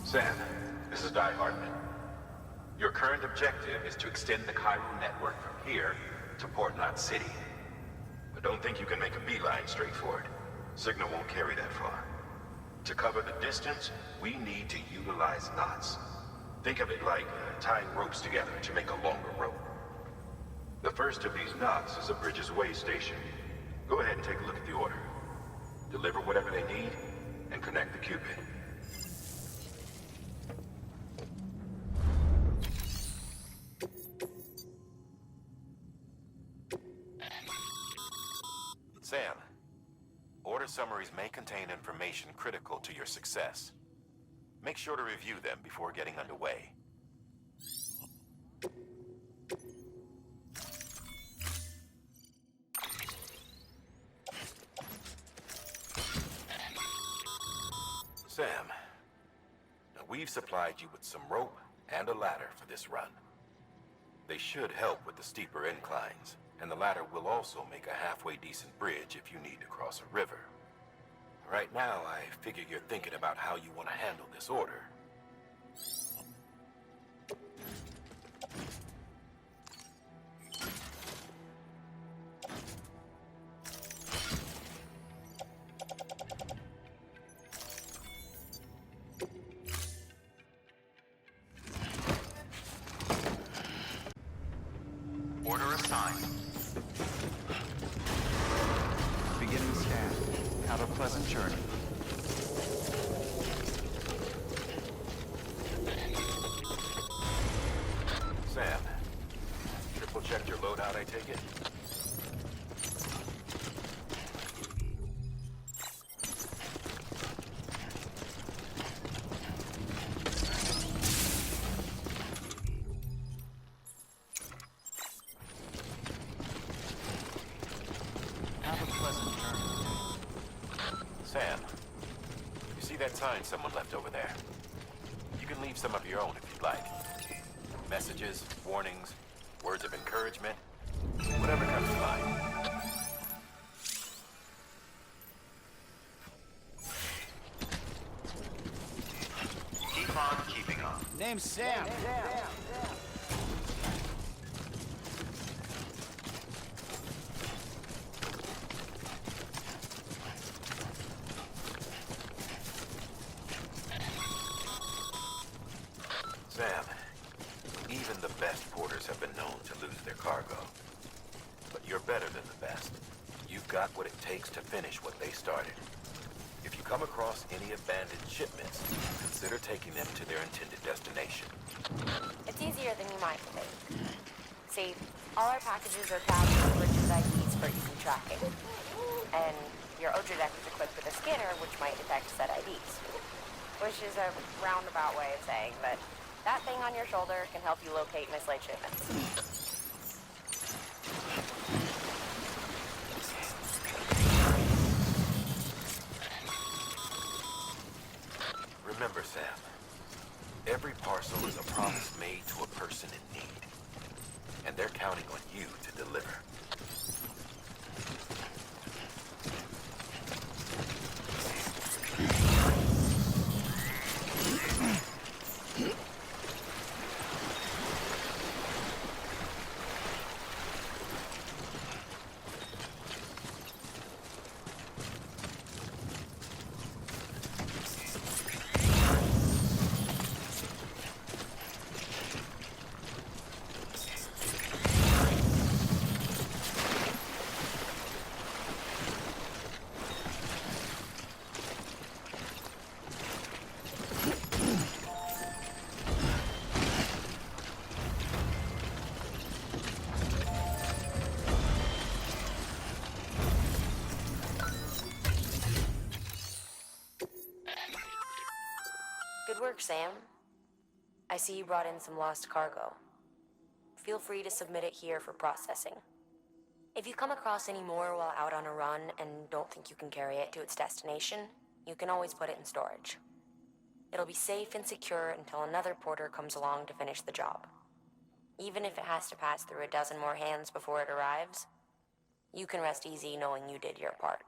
Sam, this is Die Hartman. Your current objective is to extend the Cairo network from here to Port Knot City. But don't think you can make a beeline straight for it. Signal won't carry that far. To cover the distance, we need to utilize knots. Think of it like tying ropes together to make a longer rope. The first of these knots is a Bridges Way station. Go ahead and take a look at the order. Deliver whatever they need, and connect the Cupid. Sam, order summaries may contain information critical to your success. Make sure to review them before getting underway. Sam, now we've supplied you with some rope and a ladder for this run. They should help with the steeper inclines, and the ladder will also make a halfway decent bridge if you need to cross a river. Right now, I figure you're thinking about how you want to handle this order. Order assigned. Beginning scan. Have a pleasant journey. Sam, triple checked your loadout, I take it? Have a pleasant journey. Sam, you see that sign someone left over there? You can leave some of your own if you'd like. Messages, warnings, words of encouragement, whatever comes to mind. Keep on keeping on. Name's Sam. Sam, even the best porters have been known to lose their cargo. But you're better than the best. You've got what it takes to finish what they started. If you come across any abandoned shipments, consider taking them to their intended destination. It's easier than you might think. See, all our packages are tagged with Bridges IDs for easy tracking. And your OJ deck is equipped with a scanner which might detect said IDs. Which is a roundabout way of saying that that thing on your shoulder can help you locate mislaid shipments. Remember, Sam, every parcel is a promise made to a person in need. And they're counting on you to deliver. Good work, Sam. I see you brought in some lost cargo. Feel free to submit it here for processing. If you come across any more while out on a run and don't think you can carry it to its destination, you can always put it in storage. It'll be safe and secure until another porter comes along to finish the job. Even if it has to pass through a dozen more hands before it arrives, you can rest easy knowing you did your part.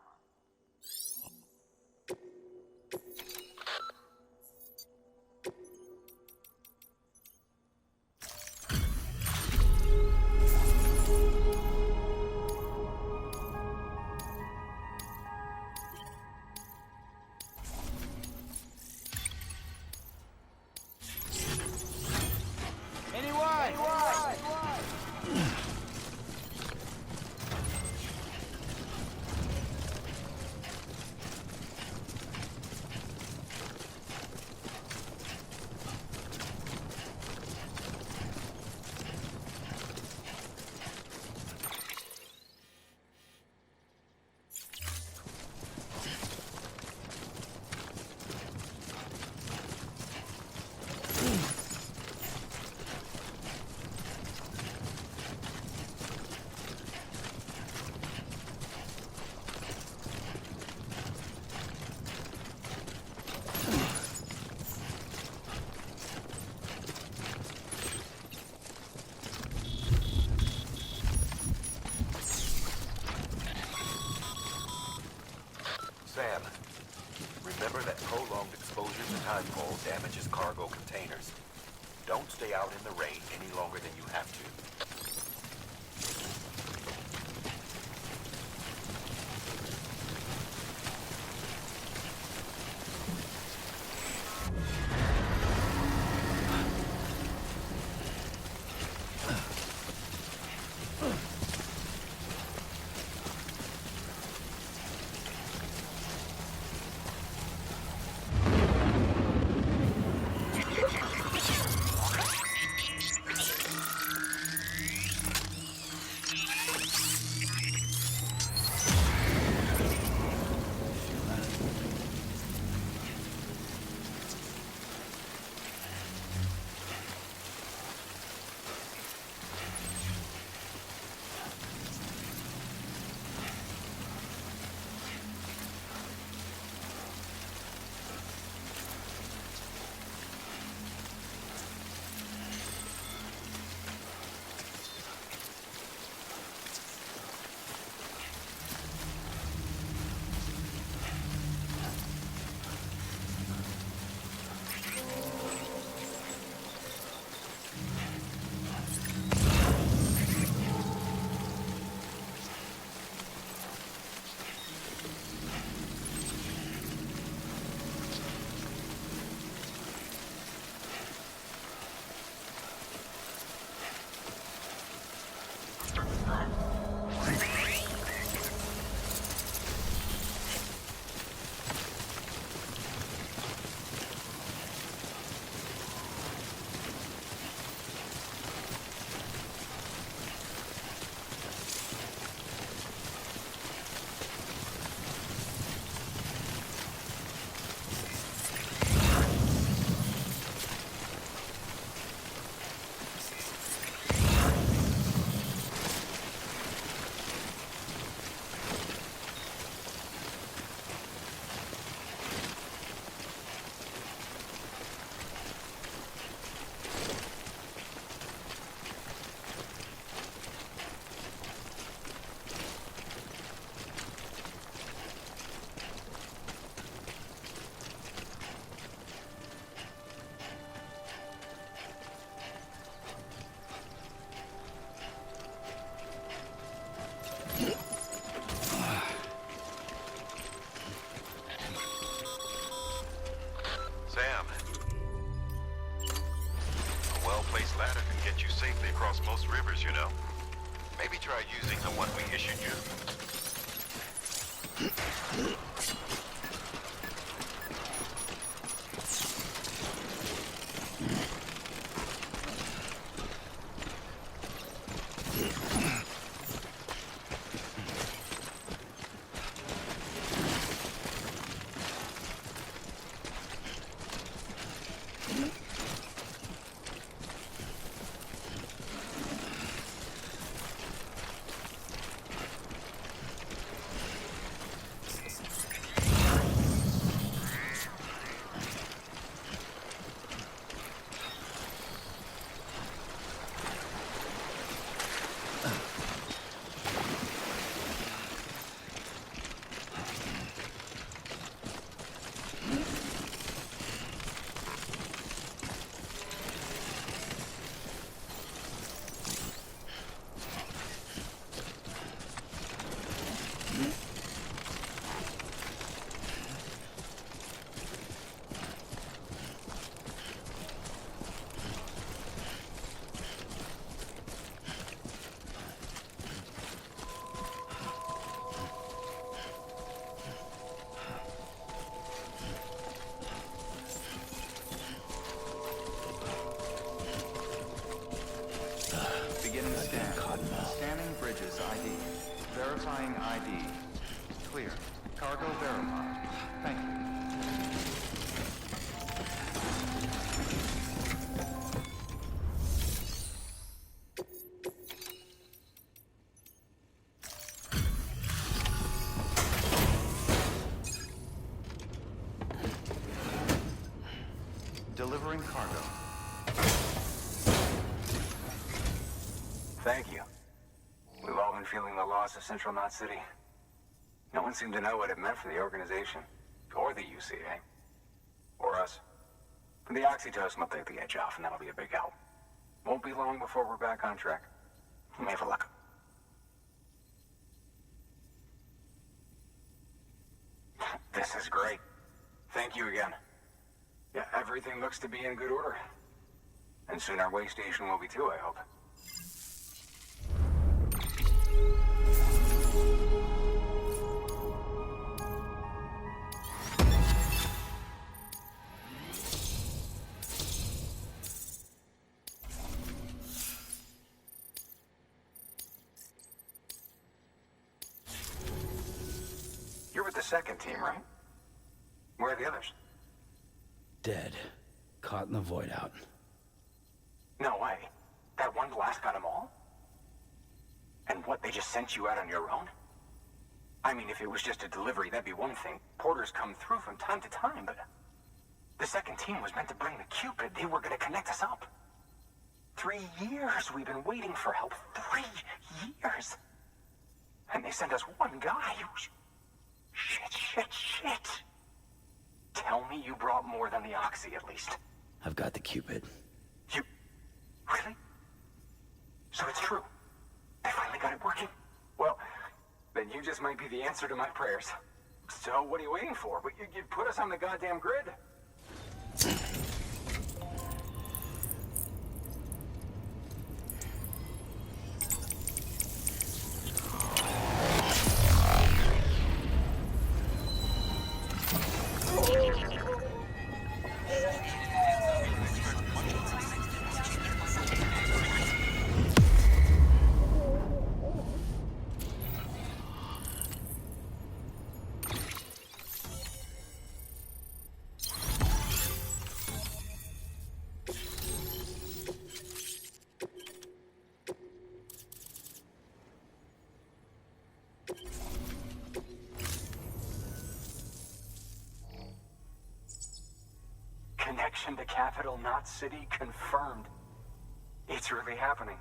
Sam, remember that prolonged exposure to timefall damages cargo containers. Don't stay out in the rain any longer than you have to. Sam, a well-placed ladder can get you safely across most rivers, you know. Maybe try using the one we issued you. Beginning scan. Scanning bridges ID. Verifying ID. Clear. Cargo verified. Thank you. Delivering cargo. Thank you. We've all been feeling the loss of Central Knot City. No one seemed to know what it meant for the organization, or the UCA, or us. The oxytocin will take the edge off, and that'll be a big help. Won't be long before we're back on track. We may have luck. This is great. Thank you again. Yeah, everything looks to be in good order. And soon our way station will be too, I hope. You're with the second team, right? Where are the others? Dead. Caught in the void out. No way. That one blast got them all? And what, they just sent you out on your own? I mean, if it was just a delivery, that'd be one thing. Porters come through from time to time, but... The second team was meant to bring the Cupid. They were gonna connect us up. 3 years we've been waiting for help. 3 years! And they sent us one guy. Shit. Tell me you brought more than the Oxy, at least. I've got the Cupid. You... Really? So it's true. They finally got it working. Well, then you just might be the answer to my prayers. So what are you waiting for? But you put us on the goddamn grid. Connection to Capital Knot City confirmed. It's really happening.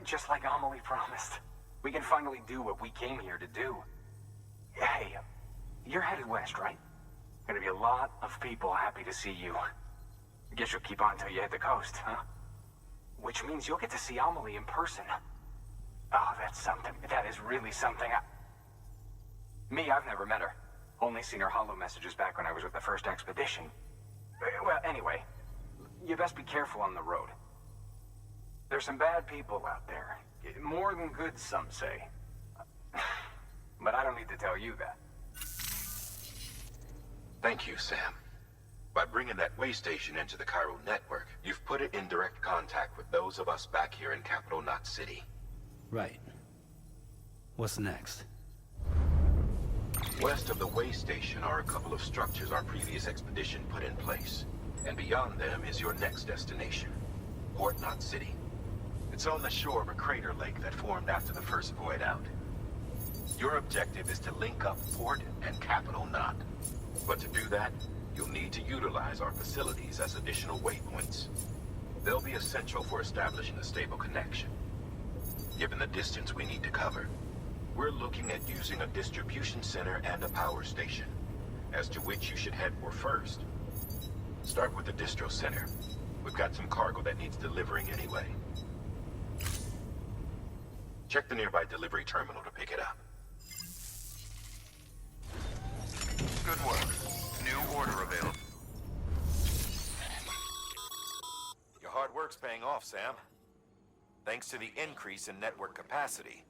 Just like Amelie promised. We can finally do what we came here to do. Hey, you're headed west, right? Gonna be a lot of people happy to see you. Guess you'll keep on till you hit the coast, huh? Which means you'll get to see Amelie in person. Oh, that's something. That is really something. Me, I've never met her. Only seen her holo messages back when I was with the first expedition. Well, anyway, you best be careful on the road. There's some bad people out there. More than good, some say. But I don't need to tell you that. Thank you, Sam. By bringing that way station into the Cairo network, you've put it in direct contact with those of us back here in Capital Knot City. Right. What's next? West of the way station are a couple of structures our previous expedition put in place. And beyond them is your next destination, Port Knot City. It's on the shore of a crater lake that formed after the first void out. Your objective is to link up Port and Capital Knot. But to do that, you'll need to utilize our facilities as additional waypoints. They'll be essential for establishing a stable connection. Given the distance we need to cover, we're looking at using a distribution center and a power station, as to which you should head for first. Start with the distro center. We've got some cargo that needs delivering anyway. Check the nearby delivery terminal to pick it up. Good work. New order available. Your hard work's paying off, Sam. Thanks to the increase in network capacity,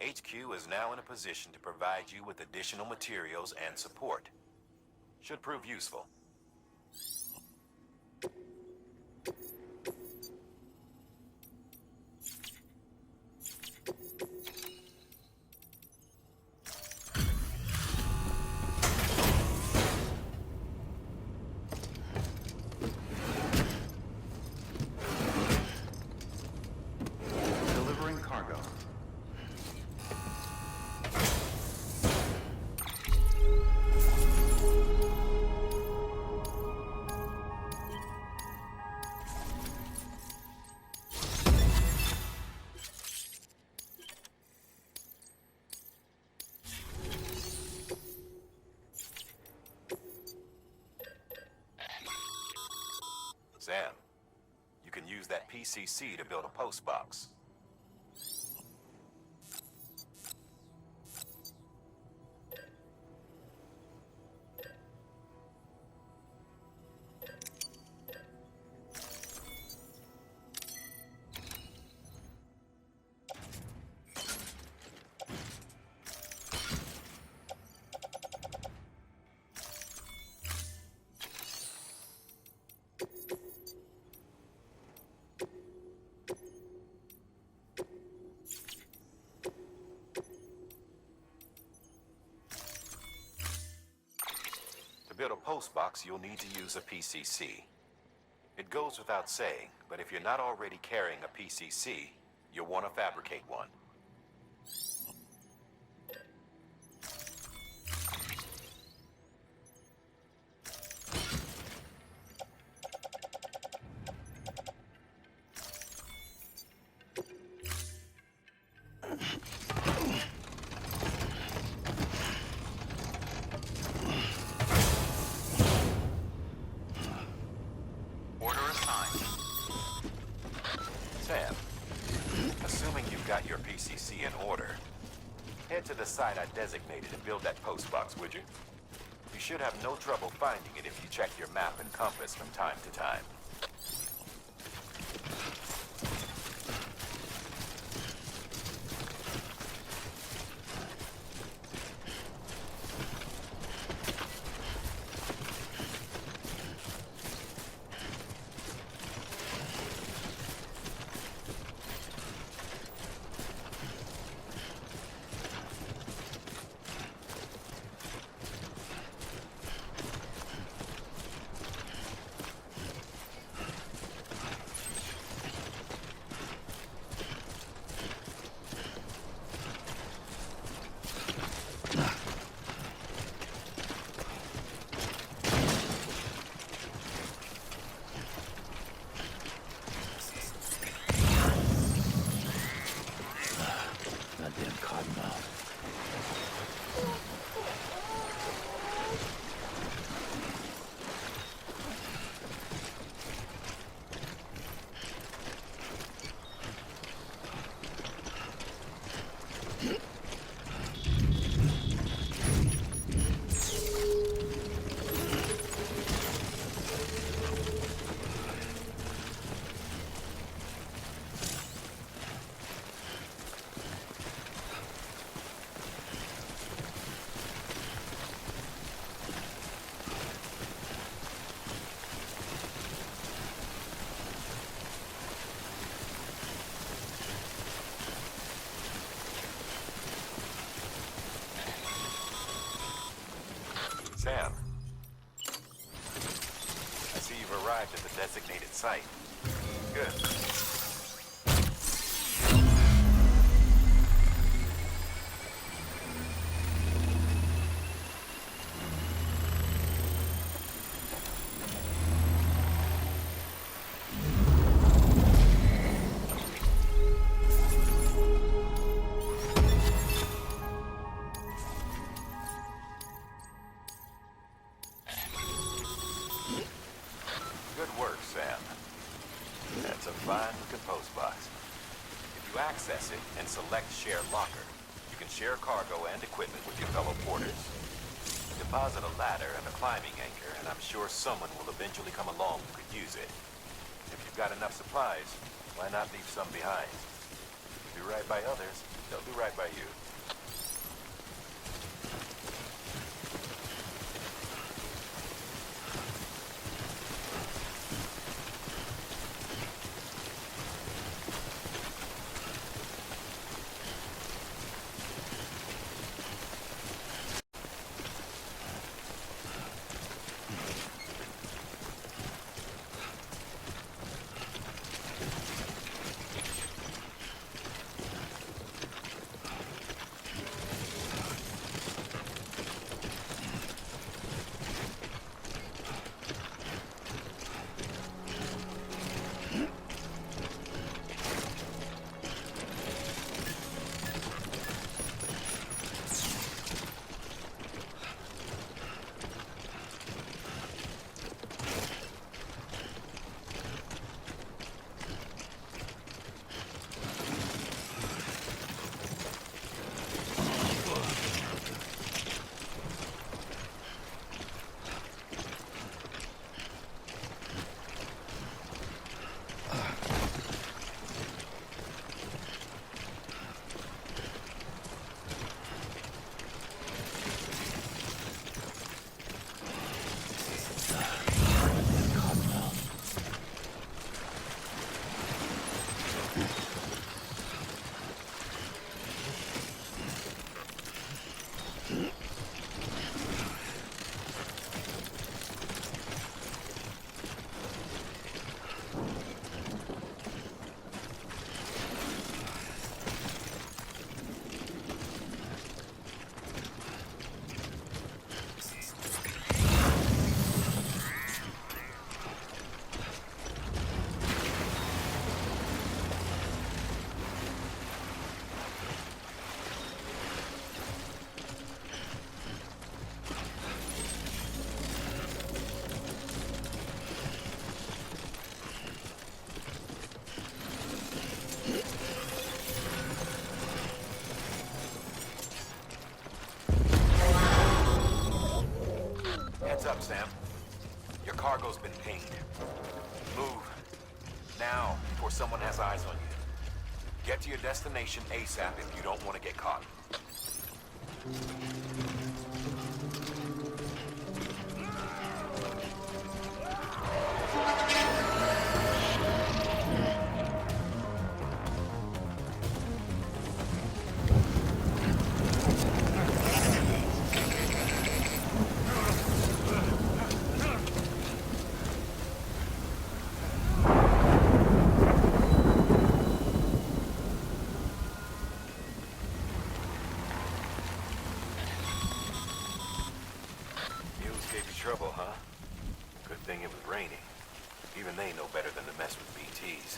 HQ is now in a position to provide you with additional materials and support. Should prove useful. Delivering cargo. Sam, you can use that PCC to build a post box. To build a post box, you'll need to use a PCC. It goes without saying, but if you're not already carrying a PCC, you'll want to fabricate one. Order assigned. Sam, assuming you've got your PCC in order, head to the site I designated and build that post box, would you? You should have no trouble finding it if you check your map and compass from time to time. Goddamn cottonmouth. Sam, I see you've arrived at the designated site. Good. Good work, Sam. That's a fine-looking post box. If you access it and select Share Locker, you can share cargo and equipment with your fellow porters. Deposit a ladder and a climbing anchor, and I'm sure someone will eventually come along who could use it. If you've got enough supplies, why not leave some behind? Do right by others, they'll do right by you. Heads up, Sam. Your cargo's been pinged. Move. Now, before someone has eyes on you. Get to your destination ASAP if you don't want to get caught. Gave you trouble, huh? Good thing it was raining. Even they know better than to mess with BTs.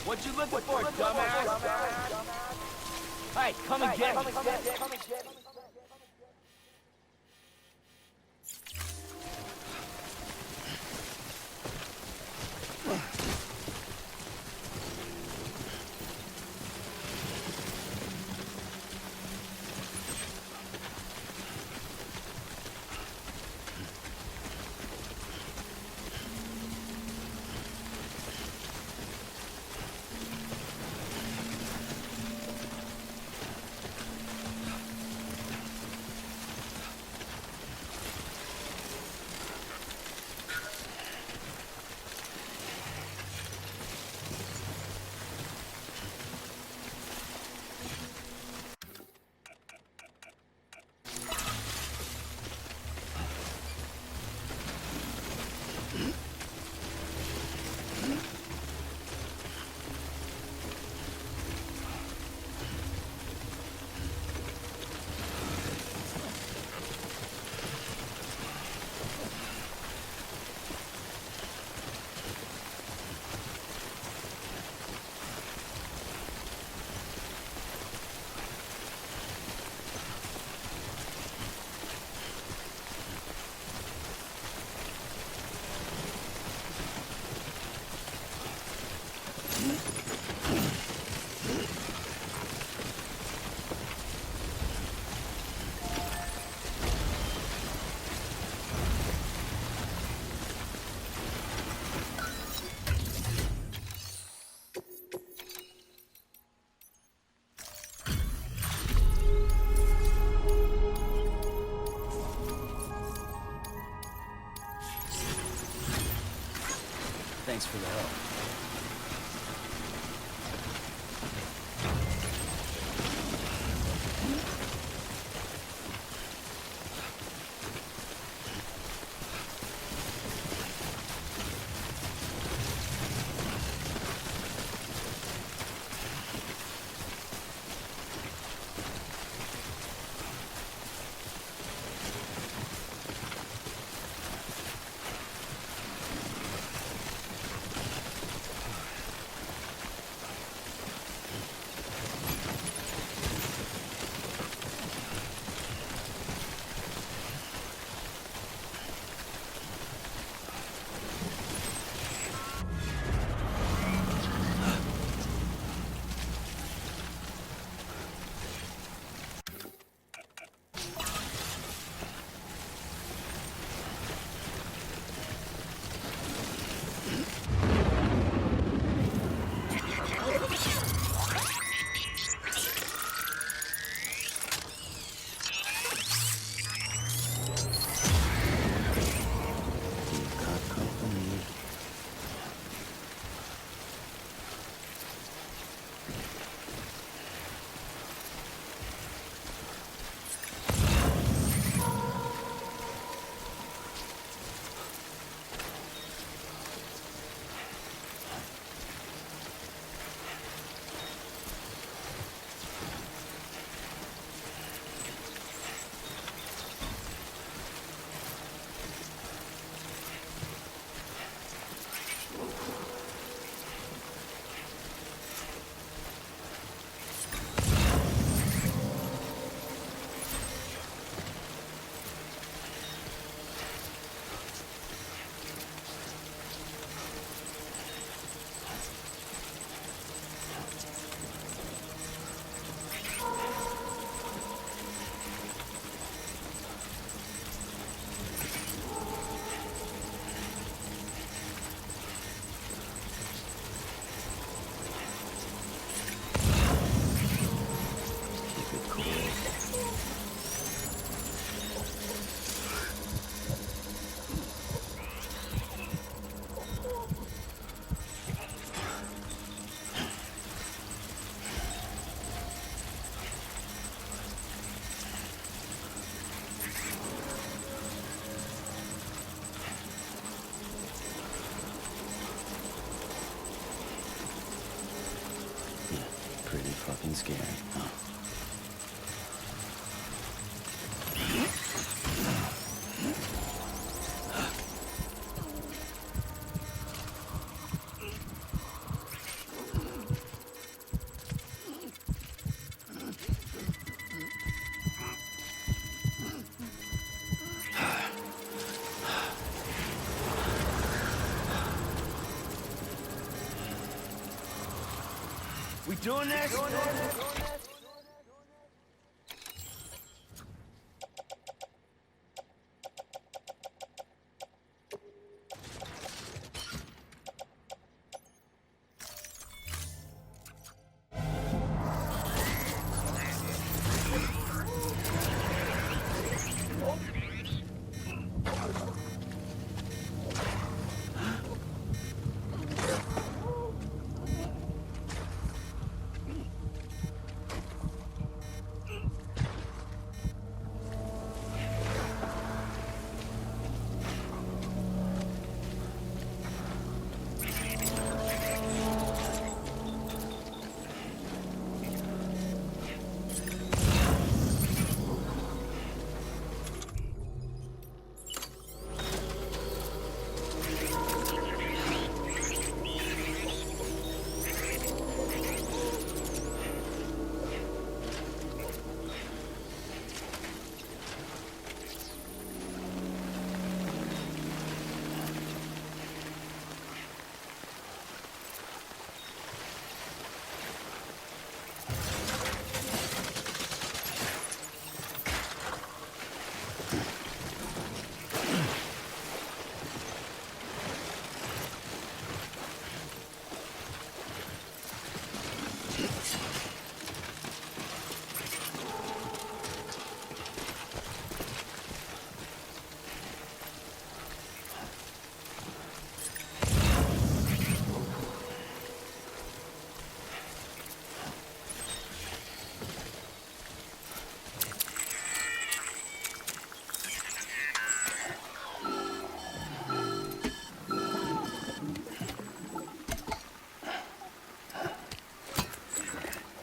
What you looking for, dumbass? Hey, come and get me. Thanks for the help. fucking scary, huh? We doing this?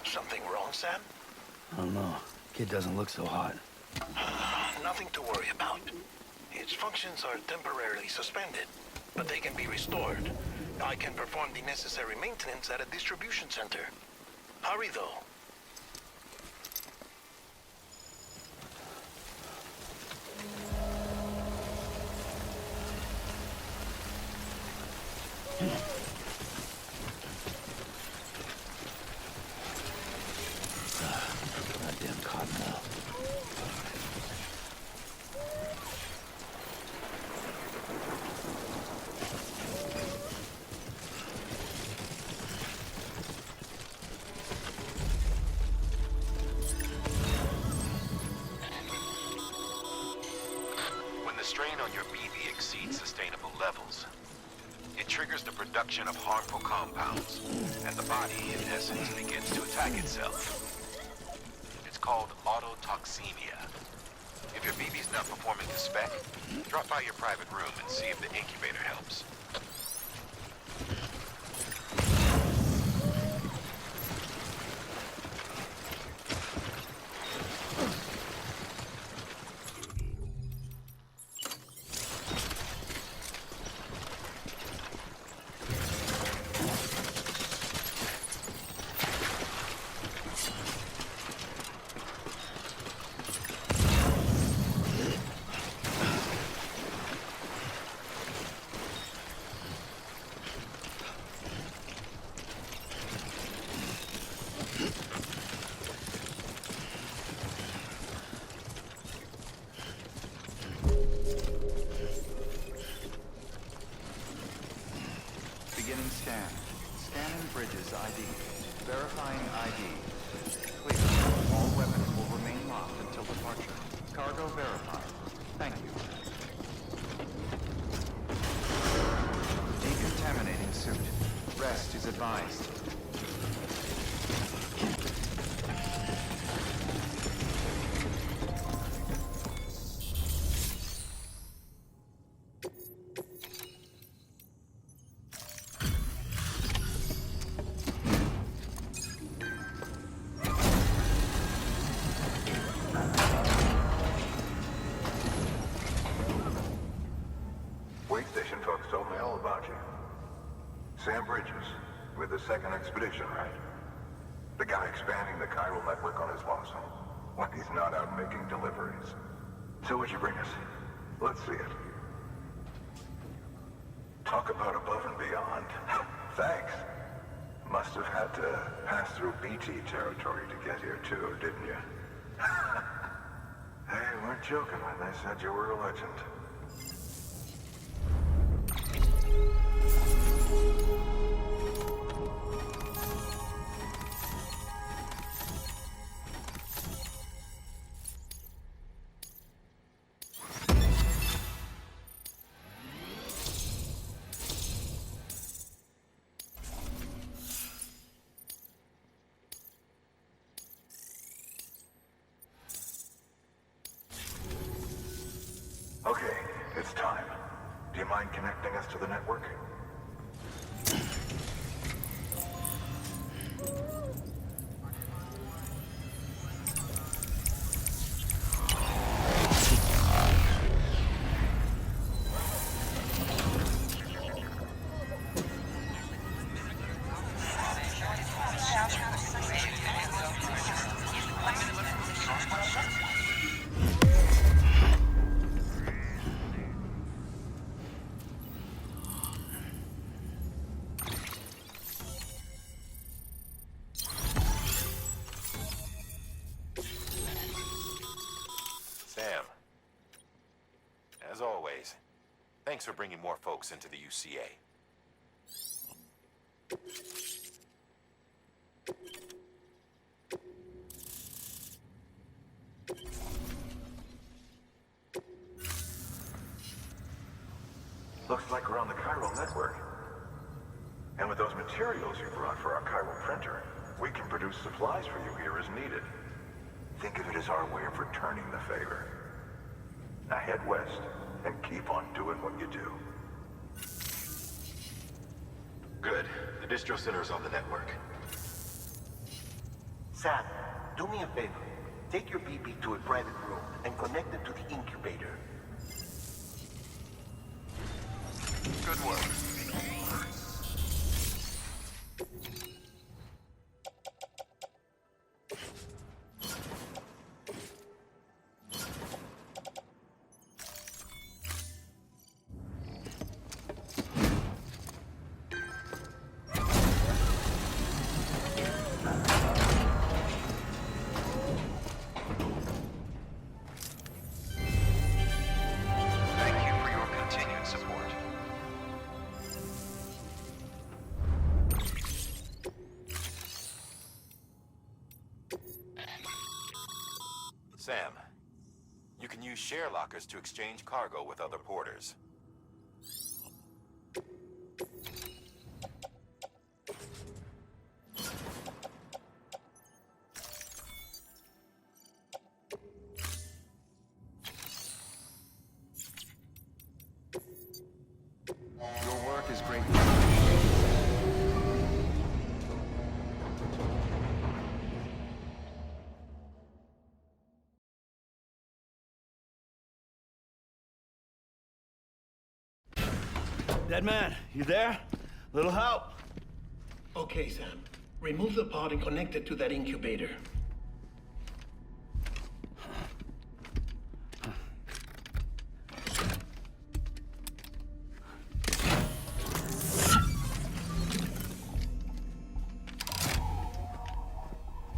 Something wrong, Sam? I don't know. Kid doesn't look so hot. Nothing to worry about. Its functions are temporarily suspended, but they can be restored. I can perform the necessary maintenance at a distribution center. Hurry, though. Goddamn cottonmouth. When the strain on your BB exceeds sustainable levels, it triggers the production of harmful compounds, and the body, in essence, begins to attack itself. It's called autotoxemia. If your BB's not performing to spec, drop by your private room and see if the incubator helps. Beginning scan. Scanning bridges ID. Verifying ID. Clear. All weapons will remain locked until departure. Cargo verified. Thank you. Decontaminating suit. Rest is advised. talked so well about you. Sam Bridges, with the second expedition, right? The guy expanding the chiral network on his lonesome. When he's not out making deliveries. So what'd you bring us? Let's see it. Talk about above and beyond. Thanks. Must have had to pass through BT territory to get here too, didn't you? They weren't joking when they said you were a legend. Okay, it's time. Do you mind connecting us to the network? Sam, as always, thanks for bringing more folks into the UCA. Looks like we're on the chiral network. And with those materials you brought for our chiral printer, we can produce supplies for you here as needed. Think of it as our way of returning the favor. Now head west and keep on doing what you do. Good. The distro center is on the network. Sam, do me a favor. Take your BB to a private room and connect it to the incubator. Good work. Thank you for your continued support. Sam, you can use share lockers to exchange cargo with other porters. Your work is great. Dead man, you there? Little help? Okay, Sam. Remove the pod and connect it to that incubator.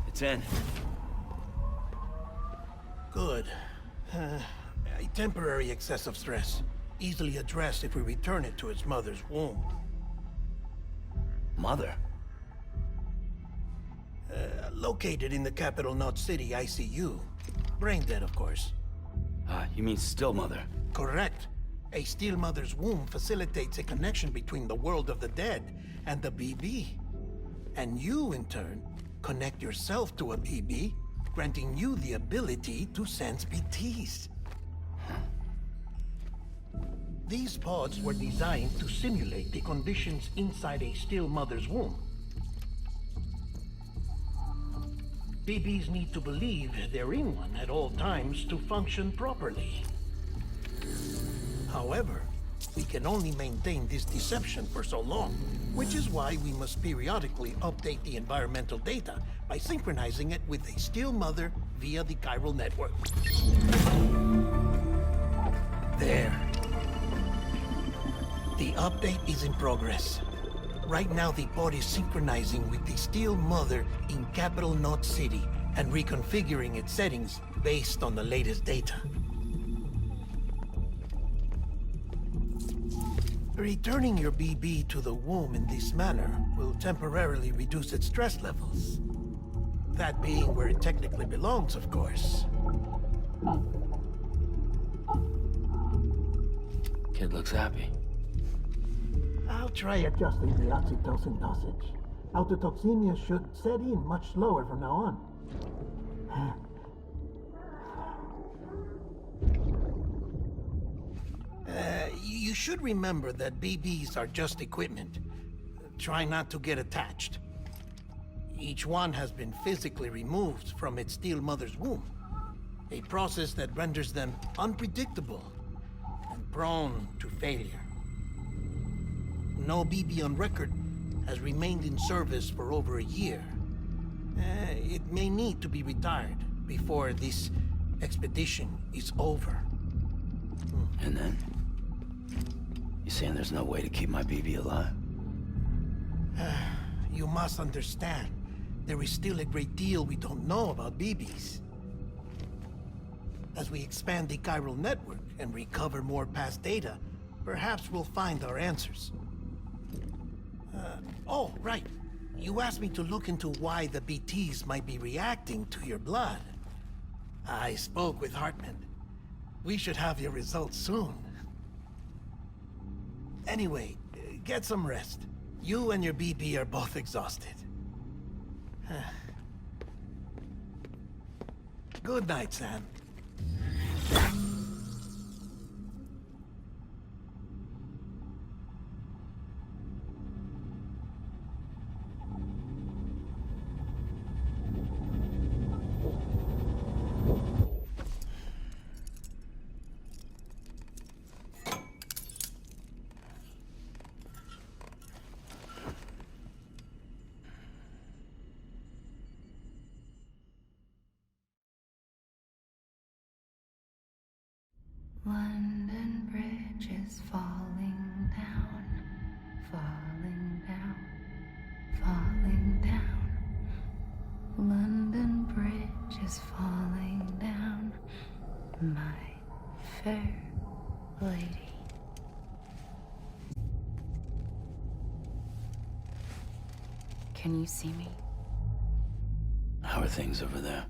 It's in. Good. A temporary excess of stress. Easily addressed if we return it to its mother's womb. Mother? Located in the capital Knot City ICU. Brain dead, of course. You mean still mother? Correct. A still mother's womb facilitates a connection between the world of the dead and the BB. And you, in turn, connect yourself to a BB, granting you the ability to sense BTs. These pods were designed to simulate the conditions inside a still mother's womb. BBs need to believe they're in one at all times to function properly. However, we can only maintain this deception for so long, which is why we must periodically update the environmental data by synchronizing it with a Steel Mother via the chiral network. There. The update is in progress. Right now, the pod is synchronizing with the Steel Mother in Capital Knot City and reconfiguring its settings based on the latest data. Returning your BB to the womb in this manner will temporarily reduce its stress levels. That being where it technically belongs, of course. Kid looks happy. I'll try adjusting the oxytocin dosage. Autotoxemia should set in much slower from now on. You should remember that BBs are just equipment. Try not to get attached. Each one has been physically removed from its Steel Mother's womb. A process that renders them unpredictable and prone to failure. No BB on record has remained in service for over a year. It may need to be retired before this expedition is over. And then? You saying there's no way to keep my BB alive? You must understand, there is still a great deal we don't know about BBs. As we expand the chiral network and recover more past data, perhaps we'll find our answers. Oh, right. You asked me to look into why the BTs might be reacting to your blood. I spoke with Hartman. We should have your results soon. Anyway, get some rest. You and your BB are both exhausted. Good night, Sam. London Bridge is falling down, falling down, falling down. London Bridge is falling down, my fair lady. Can you see me? How are things over there?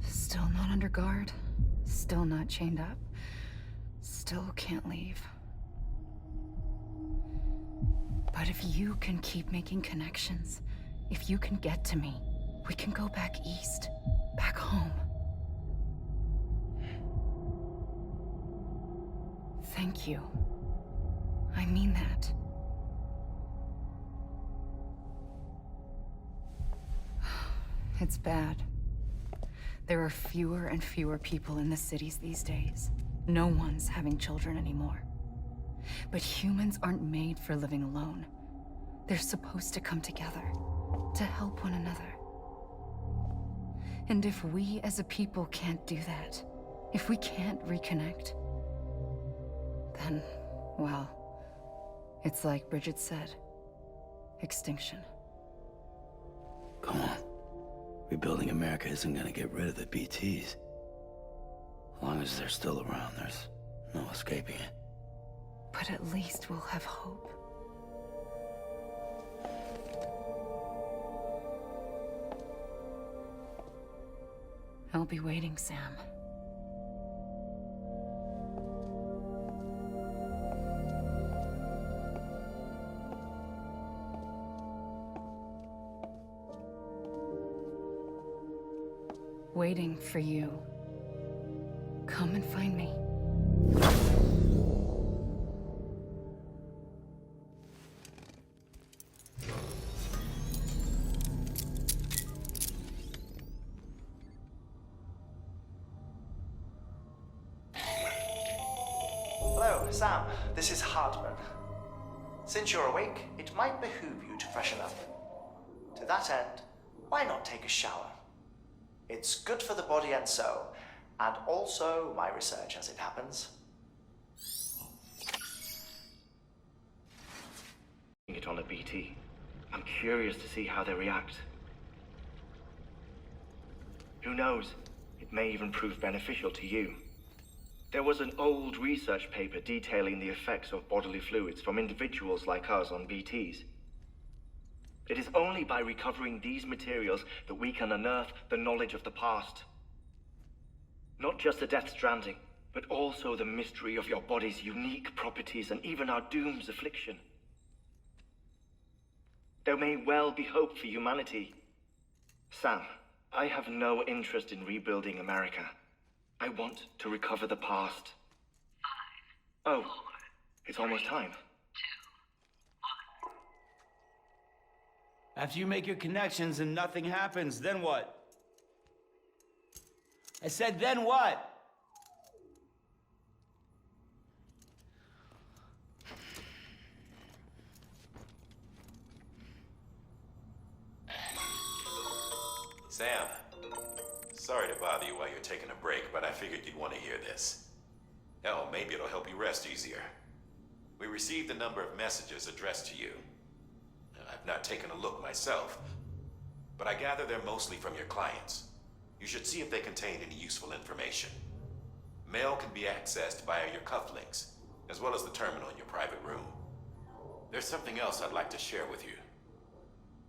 Still not under guard, still not chained up, still can't leave. But if you can keep making connections, if you can get to me, we can go back east, back home. Thank you. I mean that. It's bad. There are fewer and fewer people in the cities these days. No one's having children anymore. But humans aren't made for living alone. They're supposed to come together, to help one another. And if we as a people can't do that, if we can't reconnect, then, well, it's like Bridget said, extinction. Come on. Rebuilding America isn't gonna get rid of the BTs. As long as they're still around, there's no escaping it. But at least we'll have hope. I'll be waiting, Sam. Waiting for you. Come and find me. So, Sam, this is Hartman. Since you're awake, it might behoove you to freshen up. To that end, why not take a shower? It's good for the body and soul, and also my research as it happens. It on a BT. I'm curious to see how they react. Who knows? It may even prove beneficial to you. There was an old research paper detailing the effects of bodily fluids from individuals like us on BTs. It is only by recovering these materials that we can unearth the knowledge of the past. Not just the Death Stranding, but also the mystery of your body's unique properties and even our doom's affliction. There may well be hope for humanity. Sam, I have no interest in rebuilding America. I want to recover the past. 5, 4, it's almost time. 2, 1. After you make your connections and nothing happens, then what? I said, then what? Sam, sorry to bother you while you're taking a break, but I figured you'd want to hear this. Hell, maybe it'll help you rest easier. We received a number of messages addressed to you. I've not taken a look myself, but I gather they're mostly from your clients. You should see if they contain any useful information. Mail can be accessed via your cufflinks, as well as the terminal in your private room. There's something else I'd like to share with you.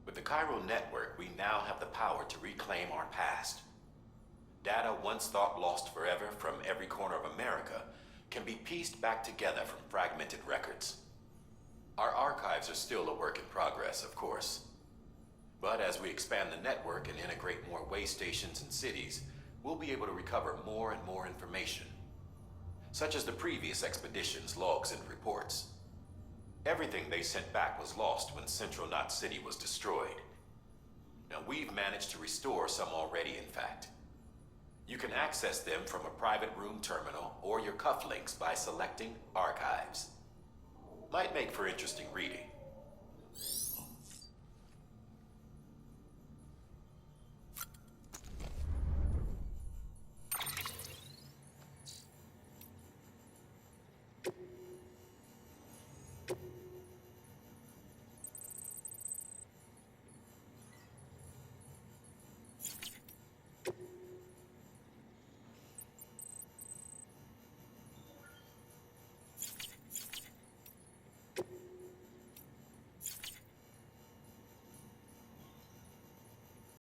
With the Cairo network, we now have the power to reclaim our past. Data once thought lost forever from every corner of America can be pieced back together from fragmented records. Our archives are still a work in progress, of course. But as we expand the network and integrate more way stations and cities, we'll be able to recover more and more information, such as the previous expedition's logs and reports. Everything they sent back was lost when Central Knot City was destroyed. Now, we've managed to restore some already, in fact. You can access them from a private room terminal or your cufflinks by selecting Archives. Might make for interesting reading.